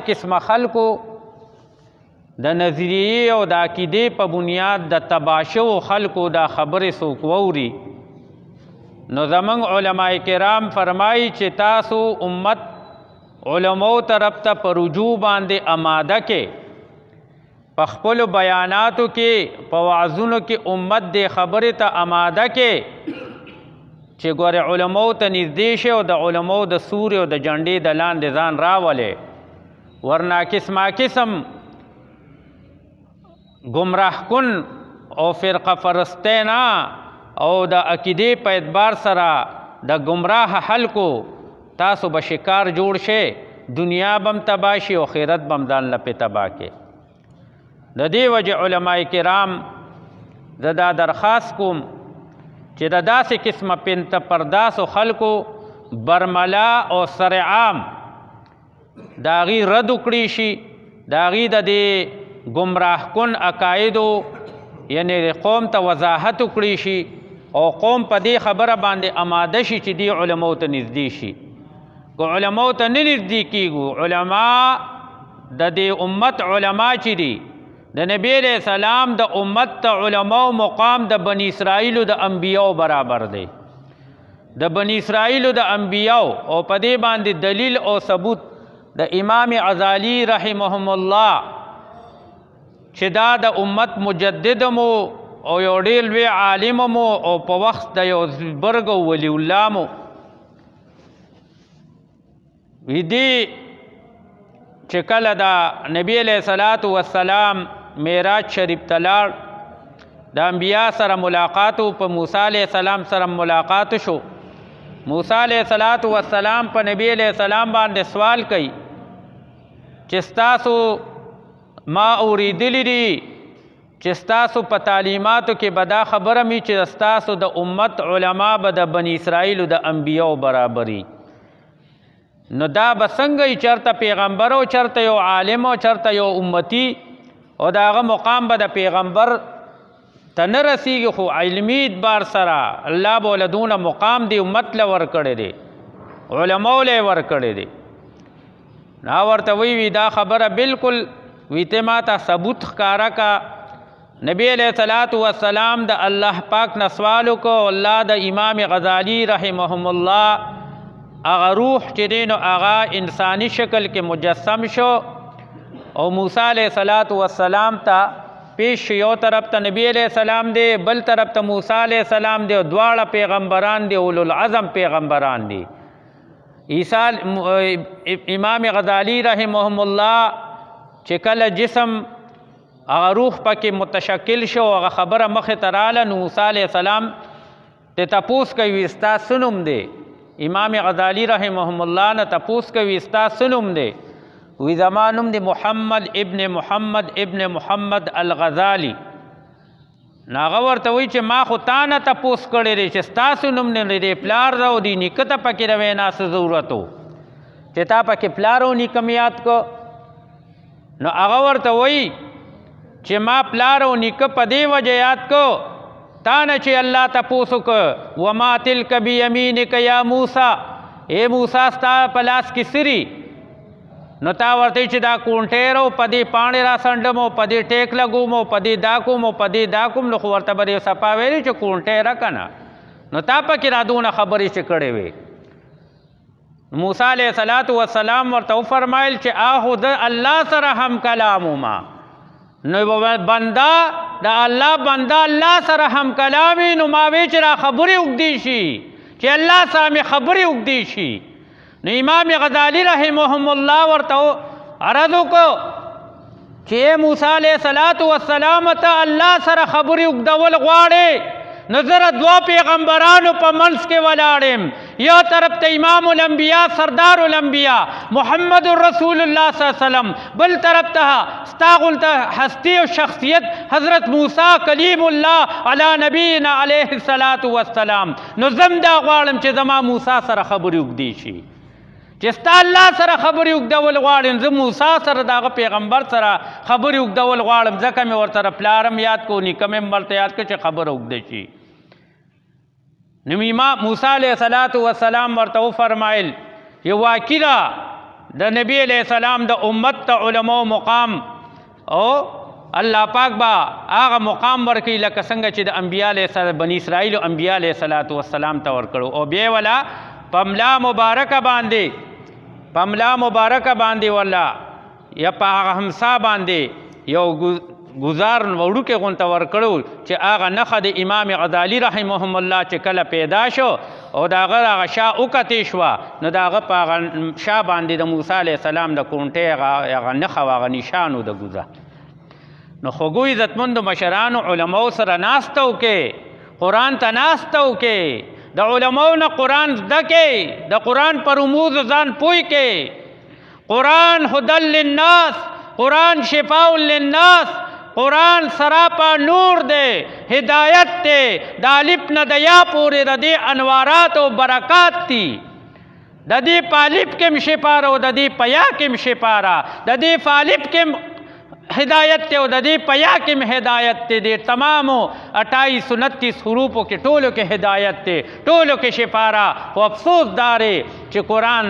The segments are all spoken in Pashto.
قسم خلکو د نظریې او د عقیدې په بنیاد د تباشو خلکو دا خبرې څوک واوري نو زمونږ علماء کرام فرمایي چې تاسو امت علماو طرف ته په رجوع باندې آماده کې په خپلو بیاناتو کې په وعظونو کې امت دې خبرې ته آماده کې چې ګوره علماو ته نږدې شي او د علماو د سوري او د جنډې د لاندې ځان راولې ورنه قسمه قسم گمراه کن او فرقه فرستینا او د عقیدې په اعتبار سره د گمراه خلکو تاسو به شکار جوړ شئ دنیا بم تباه شي او آخرت بم ځان له پې تباه کې د دې وجې علماء کرام زه دا درخواست کوم چې د داسې قسمه پنته پرداسو خلکو برملا او سرعام د هغې رد وکړي شي د هغې د دې ګمراه کن عقایدو یعنی قوم ته وضاحت وکړي شي او قوم په دې خبره باندې آماده شي چې دې علماو ته نږدې شي که علماو ته نه نږدې کیږو علما د دې امت علما چې دي د نبی علیہ السلام د امت ته علماو مقام د بنی اسرائیلو د انبیاو برابر دی د بنی اسرائیلو د انبیاو او په دې باندې دلیل او ثبوت د امام غزالی رحمهم الله چې دا د امت مجدد مو او یو ډېر لوی عالم مو او په وخت د یو بزرګ ولی الله مو وی دی چې کله د نبی علیہ الصلوۃ والسلام معراج شریف ته لاړ د انبیا سره ملاقاتو په موسی علیہ السلام سره ملاقات شو موسی علیہ الصلوۃ والسلام په نبی علیہ السلام باندې سوال کوي چې ستاسو ما اوریدلی دي چې ستاسو په تعلیماتو کې به دا خبره می چې ستاسو د امت علما به د بنی اسرائیلو د انبیاو برابري نو دا به څنګه چرته پیغمبر او چرته یو عالم او چرته یو امتی او د هغه مقام به د پیغمبر ته نه رسیږي خو علمي اعتبار سره الله به له دونه مقام دی امت له ورکړی دی علماو له ورکړی دی نا ورته وی دا خبره بالکل وی ته ماته ثبوت ښکارا کا نبی علیہ الصلوۃ والسلام د الله پاک نه سوال وکړو الله د امام غزالی رحمهم الله هغه روح چې دی نو هغه انسانی شکل کې مجسم شو او موسی علیہ الصلوۃ والسلام ته پیش یو طرف ته نبی علیہ السلام دی بل طرف ته موسی علیہ السلام دی دواړه پیغمبران دی اولو العزم پیغمبران دی امام غزالی رحمهم الله چې کله جسم هغه روح پکې متشکل شو هغه خبره مخې ته راله نو موسی علیہ السلام ته تپوس کوي ستا څه نوم دی امام غزالی رحمهم الله نه تپوس کوي ستا څه نوم دی وی زما نوم دی محمد ابن محمد الغزالی ناغه ورته وی چې ما خو تا نه تپوس کړی دی چې ستاسو نوم نه دی پلار راو دی نیکه ته پکې د وینا څه ضرورت و چې تا پکې پلار او نیکه مې یاد کو نو هغه ورته وی چې ما پلار او نیکه په دې وجه یاد کو تا نه چې الله تپوس وکړ وما تلک بیمینک یا موسی اے موسی ستا په لاس کې سری نو تا ورته چې دا کونټیر او په دې پاڼې را سنډم او په دې ټیک لګوم او په دې دا کوم او په دې دا کوم نو خو ورته به یې صفا ویلي چې کونټیره که نه نو تا پکې را دونه خبرې چې کړې وې موسی علیہ الصلوۃ والسلام ورته وفرمایل چې آخو د الله سره هم کلام ما نو بنده د الله بنده الله سره هم کلامي نو ما وی چې را خبرې اوږدې شي چې الله سره مې خبرې اوږدې شي نو امام غزالی رحمهم الله ورته عرض وکړو چې موسی علیہ الصلوۃ والسلام ته الله سره خبرې اوږدول غواړې نو زه دوه پیغمبرانو په منځ کې ولاړم یو طرف ته امام الانبیاء سردار الانبیاء محمد رسول الله صلی الله علیه وسلم بل طرف ته ستا غونته هستی او شخصیت حضرت موسی کلیم الله علی نبینا علیه الصلوۃ والسلام نو زم دا غواړم چې زما موسی سره خبرې اوږدې شي چې ستا الله سره خبرې اوږدول غواړم زه موسی سره د هغه پیغمبر سره خبرې اوږدول غواړم ځکه مې ورته پلارم یاد کو نیکه مې ورته یاد کړ چې خبره اوږده شي نو امام موسی علیہ الصلوۃ والسلام ورته وفرمایل یو واقعه د نبی علیہ السلام د امت ته علماء مقام او الله پاک با هغه مقام ورکړي لکه څنګه چې د انبیاء علیه السلام بنی اسرائیل او انبیاء علیه السلام ته ورکړو او بیا ولا پملا مبارکه باندې ولا یا په هغه همسا باندې یو گزار وړوکې غونته ورکړو چې هغه نښه د امام غزالی رحمهم الله چې کله پیدا شو او د هغه شا وکتې شوه نو د هغه په هغه شا باندې د موسی علیه السلام د کونټۍ هغه نښه هغه نشان و د ګوزه. نو خوږو عزتمندو مشرانو علماو سره ناسته وکې، قرآن ته ناسته وکې، د علماو نه قرآن زده کې، د قرآن پر رموز ځان پوه کې. قرآن هدى للناس، قرآن شفاء للناس، قرآن سراپا نور دے، ہدایت دے، دا الف نه د یا پورې د دې انوارات او برکات تی. د دې په الف کې شفاره او د دې په یا کې شفاره، د دې په الف کې ہدایت تے او د دې په یا کې ہدایت تے. دې تمامو 28 29 حروفو کې ټولو کې ہدایت تے، ټولو کې شفاره. او افسوس دارے چې قرآن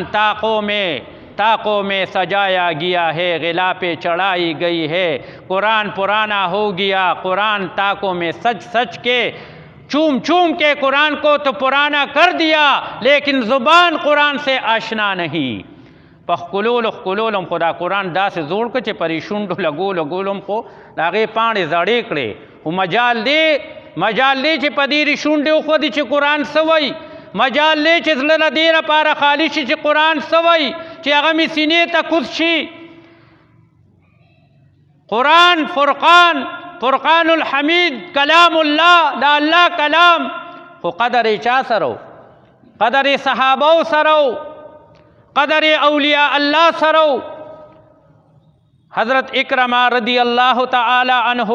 طاقوں میں سجایا گیا ہے، غلا پہ چڑھائی گئی ہے. قرآن پرانا ہو گیا، قرآن طاقوں میں سچ کے چوم کے قرآن کو تو پرانا کر دیا، لیکن زبان قرآن سے آشنا نہیں. پخکلولم خدا قرآن دا سے زوړ که چې پرې شونډو لګولم خو د هغې پاڼې زړې کړې. خو مجال دی چې په دې شونډې وښودي چې قرآن څه وایي، مجال دی چې زړه له دې لپاره خالي شي چې قرآن څه وایي، چې هغه مې سینې ته کوز شي. قرآن فرقان الحمید کلام الله، دا الله کلام. خو قدر یې چا سره و؟ قدر یې صحابو سره و، قدر اولیاء اللہ سرو. حضرت اکرمہ رضی اللہ تعالی عنہ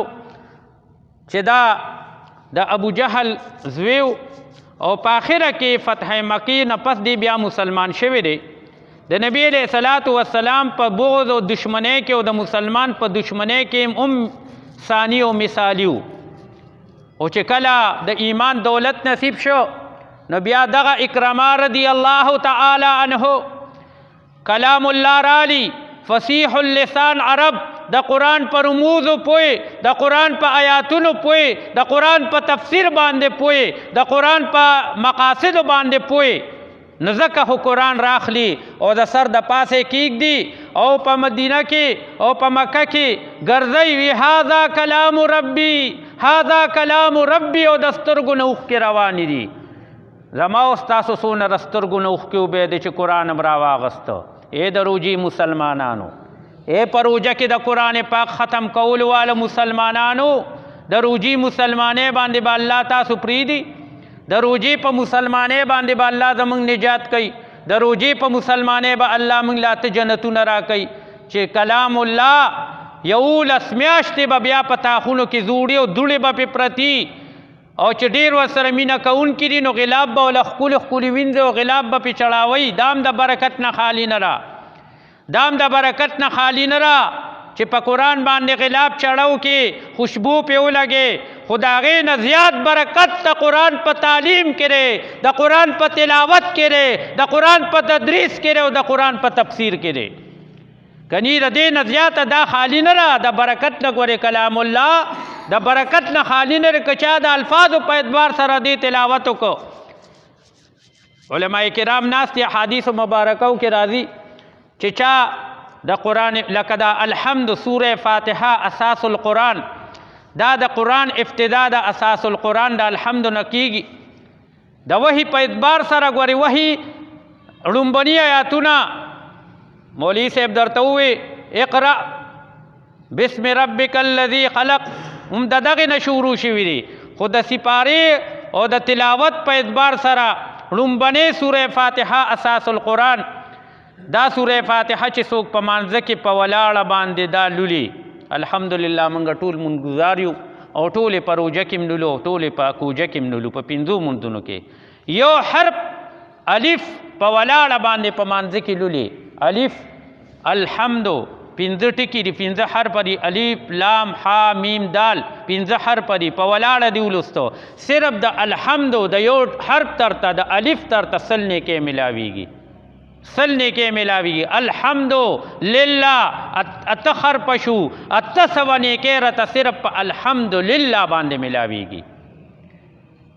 چې دا ابو جہل زویو او پاخره کې فتح مکی نه پس دی بیا مسلمان شوی دی. د نبی علیہ الصلوۃ والسلام په بغض او دشمنی کې او د مسلمان په دشمنی کې ثانی او مثالیو. او چې کله د ایمان دولت نصیب شو نو بیا دغه اکرمہ رضی اللہ تعالی عنہ کلام اللہ رالی، فصیح اللسان عرب، دا قرآن پر رموز پوئے، دا قرآن پر آیاتون پوئے، دا قرآن پر تفسیر باندے پوئے، دا قرآن پر مقاصد باندے پوئے. نزکہ قرآن راخلی او دا سر دا پاسے کیک دی او پا مدینہ کی او پا مکہ کی گرزی وی ہاذا کلام ربی او دسترگو نوخ کی روانی دی. زما استاسو سونه رسترګو نه اوښکې وبهدې چې قرآن هم راواغسته. ای د روجي مسلمانانو، ای په روجه کې د قرآن پاک ختم کولو واله مسلمانانو، د روجي مسلمانۍ باندې به الله تاسو پرېږدي؟ د روجي په مسلمانۍ باندې به الله زموږ نجات کوي، د روجي په مسلمانۍ به الله موږ لا ته جنتونه راکوي. چې کلام الله 11 میاشتې به بیا په تاخونو کې زوړې او دوړې به پې پرتي او چې ډېر ورسره مینه کوونکي دي نو غلاب به وله ښکلې وینځي او غلاب به پې چړاوئ. دام د برکت نه خالي نه را، دام د برکت نه خالي نه را چې په قرآن باندې غلاب چړو کې خوشبو پې ولګې. خو د هغې نه زیات برکت د قرآن په تعلیم کې دی، د قرآن په تلاوت کې دی، د قرآن په تدریس کې دی او د قرآن په تفسیر کې دی. کنی د دې نه زیاته دا خالی نه را، د برکت نه ګورې کلام الله د برکت نه خالی نه دی. که چا د الفاظو په اعتبار سره دې تلاوت وکړو. علماء کرام ناست دي احادیثو مبارکو کې راځي چې چا د قرآن لکه دا الحمد سوره فاتحه اساس القرآن، دا د قرآن ابتدا د اساس القرآن د الحمد نه کیږي. د وحی په اعتبار سره ګورې وحی ړومبني آیاتونه مولوی صاحب درته ووی اقرأ بسم ربک الذی خلق هم د دغې نه شروع شوي دي. خو د سپارې او د تلاوت په اعتبار سره ړومبنۍ سوره فاتحه اساس القرآن. دا سوره فاتحه چې څوک په مانځه کې په ولاړه باندې دا لولي، الحمدلله موږ ټول مونږ یو او ټولې په روژه کې م لولو او ټولې په کوجه کې م لولو. په 5 مونځونو کې یو حرف الف په ولاړه باندې په مانځه کې لولي. الف الحمدو 5 ټکي دي، 5 حرف دي، الف لام ح میم دال 5 حرف دي، په ولاړه دي ولوستو. صرف د الحمدو د یو حرف ترته د الف ترته سل نیکۍ ملاویږي. سل نیکې ملاویږي. الحمدلله اتخر پشو اتسو نیکې رته صرف په الحمدلله باندې ملاویږي.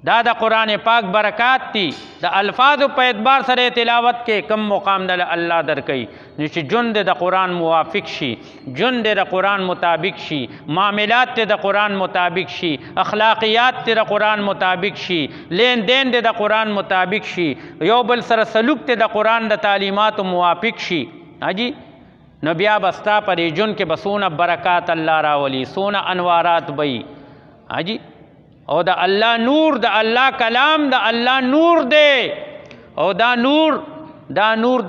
دا د قرآن پاک برکات دي. د الفاظو په اعتبار سره تلاوت کې کم مقام د الله درکوي نو چې ژوند د قرآن موافق شي، ژوند د قرآن مطابق شي، معاملات د قرآن مطابق شي، اخلاقیات د قرآن مطابق شي، لین دین د قرآن مطابق شي، یو بل سره سلوک د قرآن د تعلیماتو موافق شي. حاجی نو بیا بستا پر ژوند کې بسونه برکات الله راولي، سونه انوارات بئی. حاجی او د الله نور، د الله کلام د الله نور دی. او دا نور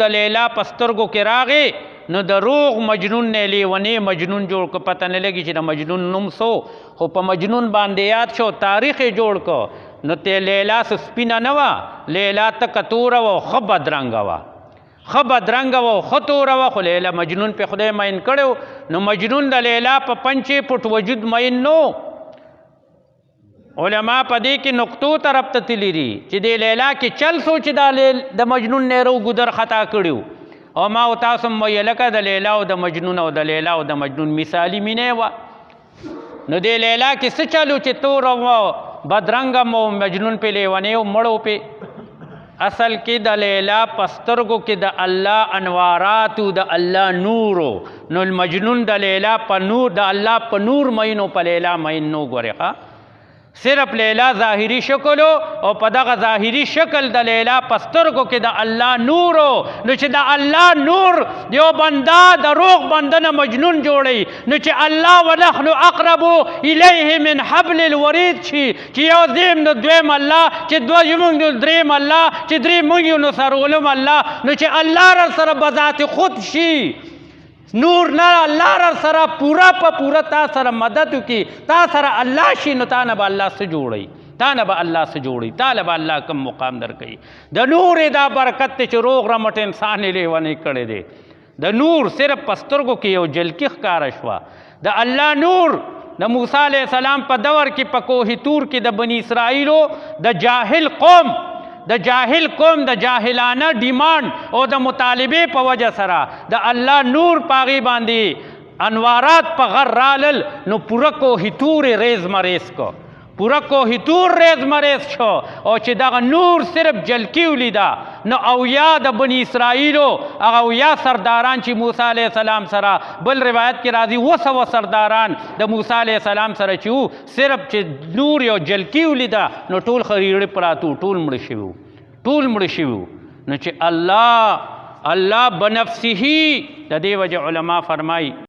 د لیلا پسترګو کې راغی نو د روغ مجنون نه لیونی مجنون جوړ کو. پته نه لګي چې د مجنون نوم سو، خو په مجنون باندې یاد شو، تاریخ جوړ کو. نو ته لیلا سپینه نه وه، لیلا تکه توره وه، ښه بدرنګه وه، ښه بدرنګه وه، ښه توره وه، خو لیلا مجنون په خدای مین کړی. نو مجنون د لیلا په پنچې پټ وجود مین نو. علماء په دې کې نقطو طرف ته تللي دي چې د لیلا کې چل سوچ د مجنون نه رو ګدر خطا کړیو. او ما او تاسو هم ویل لکه د لیلا او د مجنون او د لیلا او د مجنون مثالي مینې وه. نو د لیلا کې څه چلو چې توره وه، بدرنګه مو، مجنون پې لیونی و، مړو پې. اصل کې د لیلا په سترګو کې د الله انواراتو، د الله نورو. نو المجنون د لیلا په نور، د الله په نور مینو، په لیلا مین نو. ګورې صرف لیلا ظاهری شکلو او په دغه ظاهری شکل د لیلا پسترګو کې د الله نورو. نو چې د الله نور یو بنده د روغ بنده نه مجنون جوړی، نو چې الله ونحن اقرب الیه من حبل الورید شي، چې یو دیم نو دویم الله، چې دوه یمونږ نو دریم الله، چې درې مونږ یو نو سرولم الله. نو چې الله را سره بذات خود شي، نور نه الله را سره پورا په پورا تا سره مدد وکړي، تا سره الله شي، نو تا نه به الله څه جوړوي، تا نه به الله څه جوړوي، تا له به الله کم مقام درکوي. د نور دا برکت دی چې روغ رمټ انسان یې لیونی کړی دی. د نور صرف په سترګو کې یو جلکي ښکاره شوه. د الله نور د موسی علیه السلام په دور کې په کوه طور کې د بني اسرائیلو د جاهل قوم، د جاهل قوم د جاهلانه ډیمانډ او د مطالبې په وجه سره د الله نور پاغي باندې انوارات په غر رالل. نو پوره کوه طور ریز مریز کو، پوره کوه طور ریز مریز شو. او چې دغه نور صرف جلکی ولیدا، نو اویا د بني اسرائیلو هغه اویا سرداران چې موسی علیه السلام سره، بل روایت کې راځي 200 سرداران د موسی علیه السلام سره چې وو، صرف چې نور یو جلکی ولیدا نو ټول خریړې پراتو، ټول مړه شوي، ټول مړه شوي. نو چې الله بنفسه، د دې وجه علما فرمایي